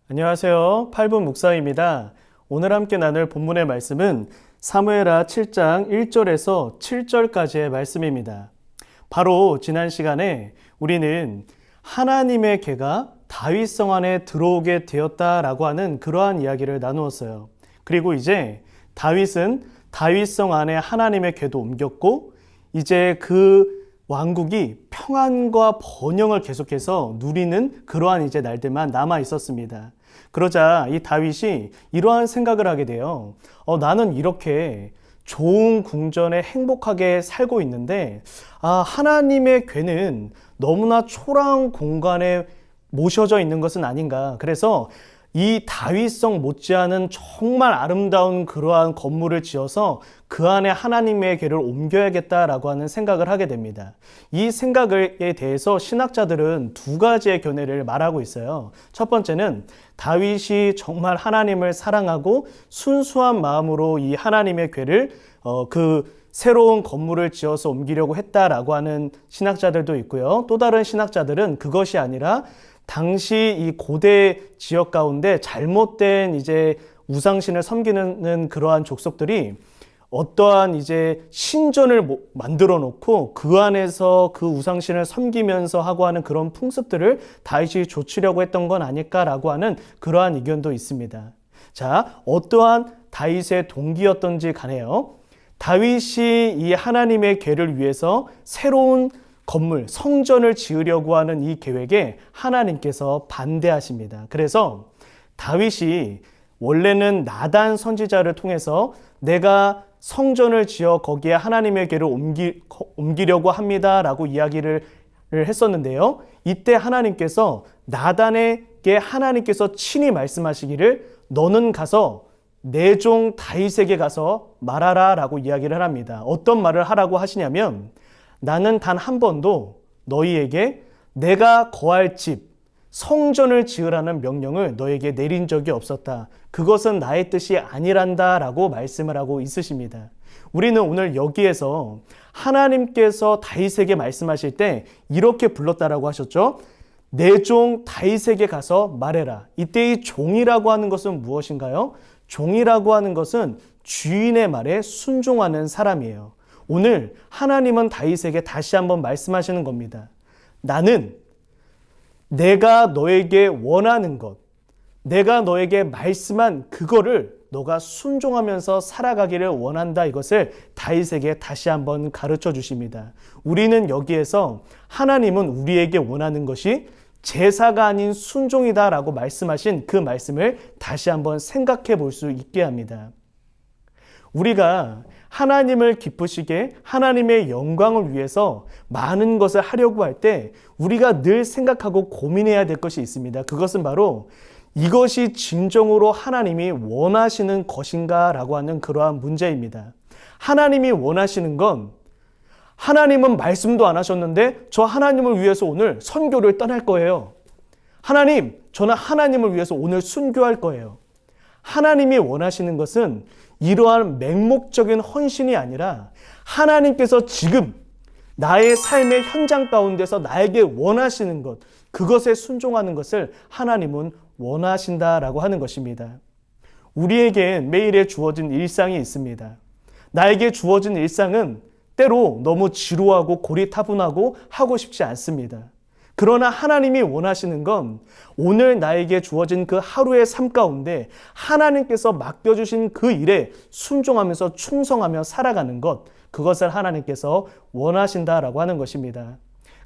안녕하세요. 8분 목사입니다. 오늘 함께 나눌 본문의 말씀은 사무엘하 7장 1절에서 7절까지의 말씀입니다. 바로 지난 시간에 우리는 하나님의 개가 다윗성 안에 들어오게 되었다라고 하는 그러한 이야기를 나누었어요. 그리고 이제 다윗은 다윗성 안에 하나님의 궤도 옮겼고 이제 그 왕국이 평안과 번영을 계속해서 누리는 그러한 이제 날들만 남아 있었습니다. 그러자 이 다윗이 이러한 생각을 하게 돼요. 나는 이렇게 좋은 궁전에 행복하게 살고 있는데, 하나님의 궤는 너무나 초라한 공간에 모셔져 있는 것은 아닌가. 그래서 이 다윗성 못지않은 정말 아름다운 그러한 건물을 지어서 그 안에 하나님의 궤를 옮겨야겠다라고 하는 생각을 하게 됩니다. 이 생각에 대해서 신학자들은 두 가지의 견해를 말하고 있어요. 첫 번째는 다윗이 정말 하나님을 사랑하고 순수한 마음으로 이 하나님의 궤를 그 새로운 건물을 지어서 옮기려고 했다라고 하는 신학자들도 있고요. 또 다른 신학자들은 그것이 아니라 당시 이 고대 지역 가운데 잘못된 이제 우상신을 섬기는 그러한 족속들이 어떠한 이제 신전을 만들어 놓고 그 안에서 그 우상신을 섬기면서 하고 하는 그런 풍습들을 다윗이 좇으려고 했던 건 아닐까라고 하는 그러한 의견도 있습니다. 자, 어떠한 다윗의 동기였던지 간에요. 다윗이 이 하나님의 궤를 위해서 새로운 건물, 성전을 지으려고 하는 이 계획에 하나님께서 반대하십니다. 그래서 다윗이 원래는 나단 선지자를 통해서 내가 성전을 지어 거기에 하나님의 궤를 옮기려고 합니다라고 이야기를 했었는데요. 이때 하나님께서 나단에게 하나님께서 친히 말씀하시기를 너는 가서 내 종 다윗에게 가서 말하라 라고 이야기를 합니다. 어떤 말을 하라고 하시냐면 나는 단 한 번도 너희에게 내가 거할 집, 성전을 지으라는 명령을 너에게 내린 적이 없었다. 그것은 나의 뜻이 아니란다 라고 말씀을 하고 있으십니다. 우리는 오늘 여기에서 하나님께서 다윗에게 말씀하실 때 이렇게 불렀다라고 하셨죠. 내 종 다윗에게 가서 말해라. 이때 이 종이라고 하는 것은 무엇인가요? 종이라고 하는 것은 주인의 말에 순종하는 사람이에요. 오늘 하나님은 다윗에게 다시 한번 말씀하시는 겁니다. 나는 내가 너에게 원하는 것, 내가 너에게 말씀한 그거를 너가 순종하면서 살아가기를 원한다. 이것을 다윗에게 다시 한번 가르쳐 주십니다. 우리는 여기에서 하나님은 우리에게 원하는 것이 제사가 아닌 순종이다라고 말씀하신 그 말씀을 다시 한번 생각해 볼 수 있게 합니다. 우리가 하나님을 기쁘시게 하나님의 영광을 위해서 많은 것을 하려고 할 때 우리가 늘 생각하고 고민해야 될 것이 있습니다. 그것은 바로 이것이 진정으로 하나님이 원하시는 것인가 라고 하는 그러한 문제입니다. 하나님이 원하시는 건 하나님은 말씀도 안 하셨는데 저 하나님을 위해서 오늘 선교를 떠날 거예요. 하나님, 저는 하나님을 위해서 오늘 순교할 거예요. 하나님이 원하시는 것은 이러한 맹목적인 헌신이 아니라 하나님께서 지금 나의 삶의 현장 가운데서 나에게 원하시는 것, 그것에 순종하는 것을 하나님은 원하신다라고 하는 것입니다. 우리에겐 매일에 주어진 일상이 있습니다. 나에게 주어진 일상은 때로 너무 지루하고 고리타분하고 하고 싶지 않습니다. 그러나 하나님이 원하시는 건 오늘 나에게 주어진 그 하루의 삶 가운데 하나님께서 맡겨주신 그 일에 순종하면서 충성하며 살아가는 것, 그것을 하나님께서 원하신다라고 하는 것입니다.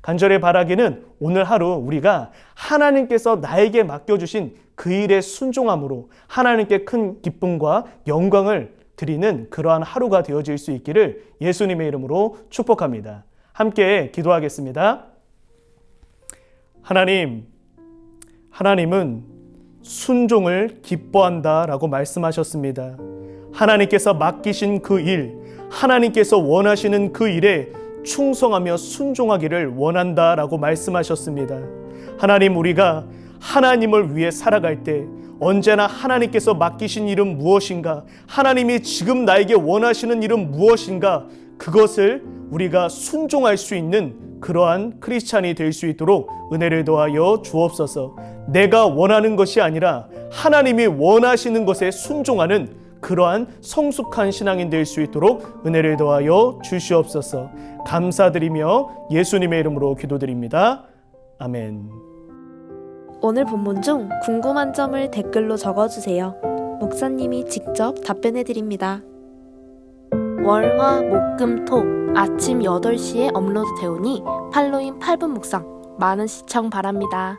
간절히 바라기는 오늘 하루 우리가 하나님께서 나에게 맡겨주신 그 일에 순종함으로 하나님께 큰 기쁨과 영광을 드리는 그러한 하루가 되어질 수 있기를 예수님의 이름으로 축복합니다. 함께 기도하겠습니다. 하나님은 순종을 기뻐한다라고 말씀하셨습니다. 하나님께서 맡기신 그 일, 하나님께서 원하시는 그 일에 충성하며 순종하기를 원한다라고 말씀하셨습니다. 하나님, 우리가 하나님을 위해 살아갈 때 언제나 하나님께서 맡기신 일은 무엇인가? 하나님이 지금 나에게 원하시는 일은 무엇인가? 그것을 우리가 순종할 수 있는 그러한 크리스찬이 될 수 있도록 은혜를 더하여 주옵소서. 내가 원하는 것이 아니라 하나님이 원하시는 것에 순종하는 그러한 성숙한 신앙인 될 수 있도록 은혜를 더하여 주시옵소서. 감사드리며 예수님의 이름으로 기도드립니다. 아멘. 오늘 본문 중 궁금한 점을 댓글로 적어주세요. 목사님이 직접 답변해 드립니다. 월, 화, 목, 금, 토 아침 8시에 업로드 되오니 팔로잉 8분 묵상 많은 시청 바랍니다.